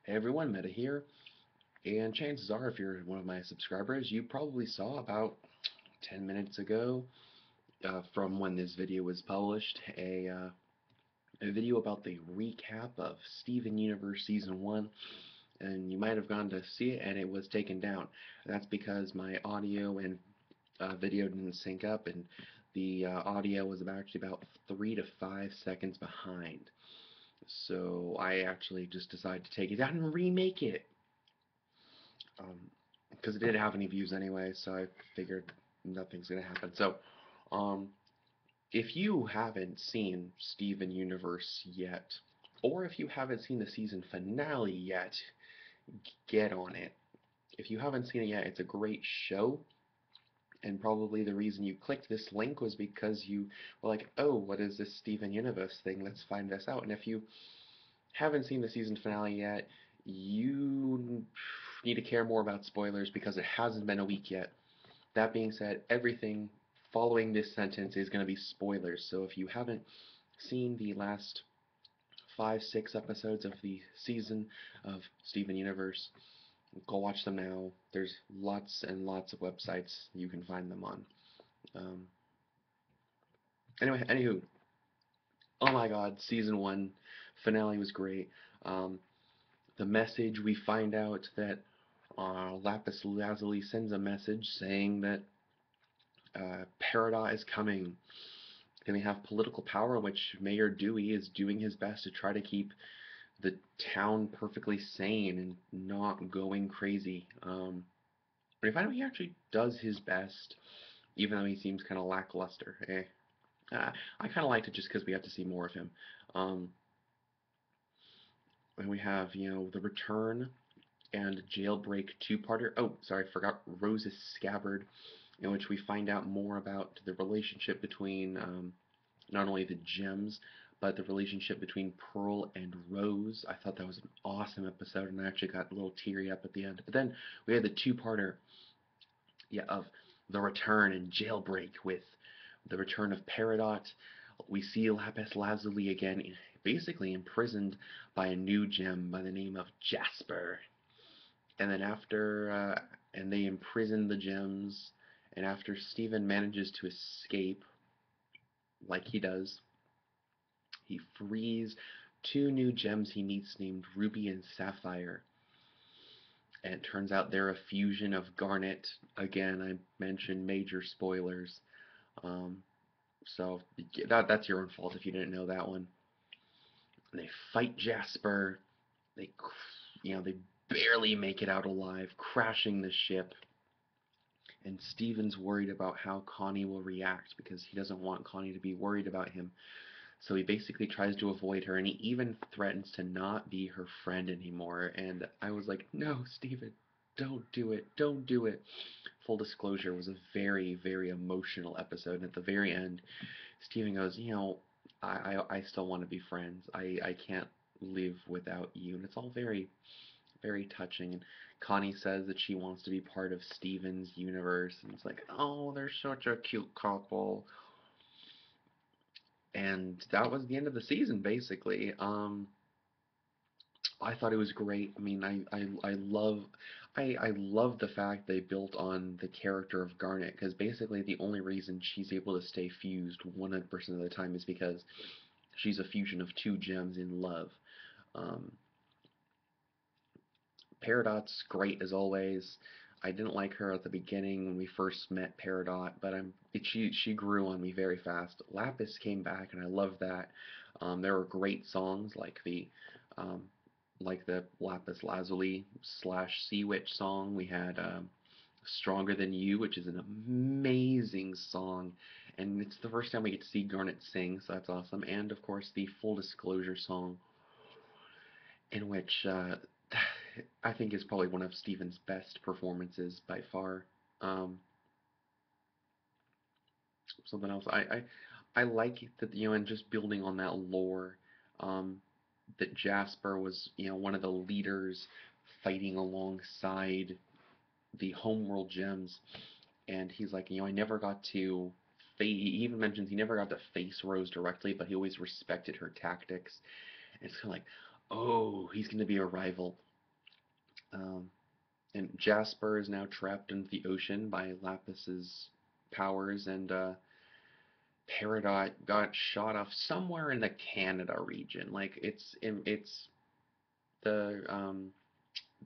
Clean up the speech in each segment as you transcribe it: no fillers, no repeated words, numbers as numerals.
Hey everyone, Meta here, and chances are if you're one of my subscribers, you probably saw about 10 minutes ago, from when this video was published, a video about the recap of Steven Universe Season 1, and you might have gone to see it and it was taken down. That's because my audio and video didn't sync up, and the audio was actually about 3 to 5 seconds behind. So I actually just decided to take it down and remake it. Because it didn't have any views anyway, so I figured nothing's gonna happen. So, um, if you haven't seen Steven Universe yet, or if you haven't seen the season finale yet, get on it. If you haven't seen it yet, it's a great show, and probably the reason you clicked this link was because you were like, oh, what is this Steven Universe thing? Let's find this out. And if you haven't seen the season finale yet, you need to care more about spoilers because it hasn't been a week yet. That being said, everything following this sentence is going to be spoilers. So if you haven't seen the last 5, 6 episodes of the season of Steven Universe, go watch them now. There's lots and lots of websites you can find them on. Um, anywho, oh my god, season 1 finale was great. Um, the message, we find out that Lapis Lazuli sends a message saying that Peridot is coming. And we have political power, which Mayor Dewey is doing his best to try to keep the town perfectly sane and not going crazy. But I find out he actually does his best, even though he seems kind of lackluster. I kind of liked it just because we have to see more of him. Um, and we have, the return and jailbreak two-parter. Oh, sorry, I forgot Rose's Scabbard, in which we find out more about the relationship between not only the gems, but the relationship between Pearl and Rose. I thought that was an awesome episode, and I actually got a little teary up at the end. But then we had the two-parter, yeah, of the return and jailbreak with the return of Peridot. We see Lapis Lazuli again, basically imprisoned by a new gem by the name of Jasper. And then and they imprison the gems, and after Steven manages to escape, like he does, he frees two new gems he meets named Ruby and Sapphire. And it turns out they're a fusion of Garnet. Again, I mentioned major spoilers. Um, so that's your own fault if you didn't know that one. And they fight Jasper. They, they barely make it out alive, crashing the ship. And Steven's worried about how Connie will react because he doesn't want Connie to be worried about him. So he basically tries to avoid her, and he even threatens to not be her friend anymore. And I was like, no, Steven, don't do it. Don't do it. Full disclosure, it was a very, very emotional episode. And at the very end, Steven goes, I still want to be friends. I can't live without you. And it's all very, very touching. And Connie says that she wants to be part of Steven's universe. And it's like, oh, they're such a cute couple. And that was the end of the season, basically. I thought it was great. I mean, I love the fact they built on the character of Garnet because basically the only reason she's able to stay fused 100% of the time is because she's a fusion of two gems in love. Um, Peridot's great as always. I didn't like her at the beginning when we first met Peridot, but she grew on me very fast. Lapis came back, and I loved that. There were great songs um, like the Lapis Lazuli / Sea Witch song. We had Stronger Than You, which is an amazing song, and it's the first time we get to see Garnet sing, so that's awesome. And of course, the Full Disclosure song, in which I think is probably one of Steven's best performances by far. Um, Something else I like that, and just building on that lore, um, that Jasper was, one of the leaders fighting alongside the homeworld gems, and he's like, I never got to. He even mentions he never got to face Rose directly, but he always respected her tactics. And it's kind of like, oh, he's going to be a rival. Um, and Jasper is now trapped in the ocean by Lapis's powers, and Peridot got shot off somewhere in the Canada region. Like it's the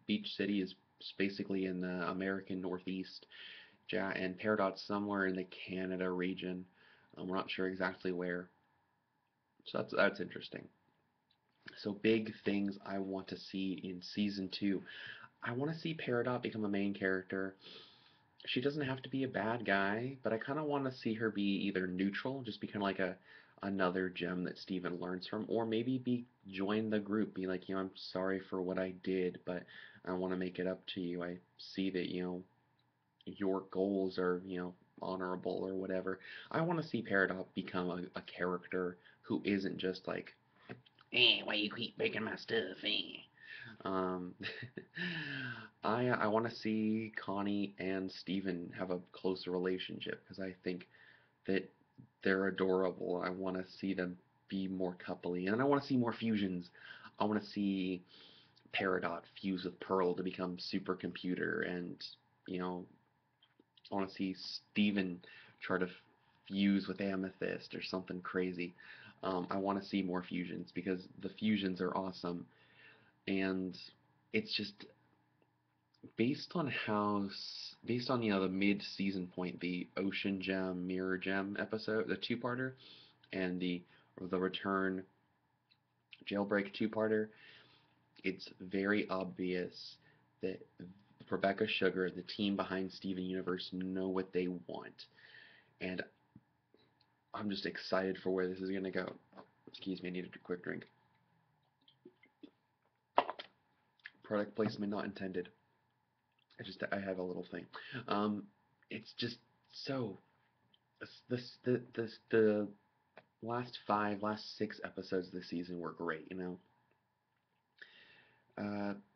beach city is basically in the American Northeast, and Peridot's somewhere in the Canada region. We're not sure exactly where, so that's interesting. So big things I want to see in season two. I want to see Peridot become a main character. She doesn't have to be a bad guy, but I kind of want to see her be either neutral, just be kind of like a another gem that Steven learns from, or maybe be join the group, be like, I'm sorry for what I did, but I want to make it up to you. I see that, your goals are, honorable or whatever. I want to see Peridot become a character who isn't just like, why you keep breaking my stuff, Um, I want to see Connie and Steven have a closer relationship because I think that they're adorable. I want to see them be more coupley, and I want to see more fusions. I want to see Peridot fuse with Pearl to become supercomputer, and you know, I want to see Steven try to fuse with Amethyst or something crazy. I want to see more fusions because the fusions are awesome, and it's just based on the mid-season point, the Ocean Gem Mirror Gem episode, the two-parter, and the Return Jailbreak two-parter, it's very obvious that Rebecca Sugar and the team behind Steven Universe know what they want, and I'm just excited for where this is gonna go. Excuse me, I needed a quick drink. Product placement not intended. I have a little thing. Um, it's just so the last 6 episodes of the season were great.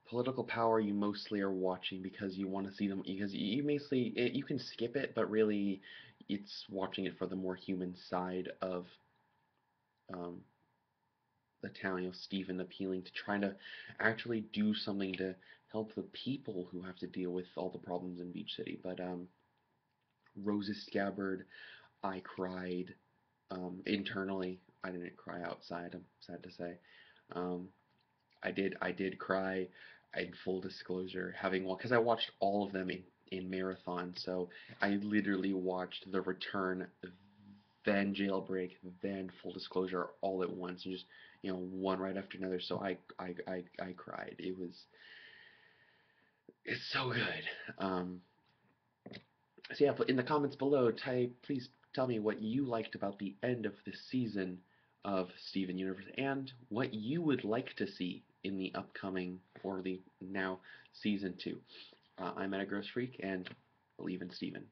Political power you mostly are watching because you want to see them because you mostly you can skip it, but really it's watching it for the more human side of um, the town. Steven appealing to trying to actually do something to help the people who have to deal with all the problems in Beach City. But Rose's Scabbard, I cried internally. I didn't cry outside. I'm sad to say. Um, I did cry. In full disclosure, having because I watched all of them in marathon, so I literally watched The Return, then Jailbreak, then Full Disclosure all at once, and just one right after another. So I cried. It's so good. So yeah, in the comments below, please tell me what you liked about the end of this season of Steven Universe and what you would like to see in the upcoming or the now season 2. I'm Metagross Freak and believe in Steven.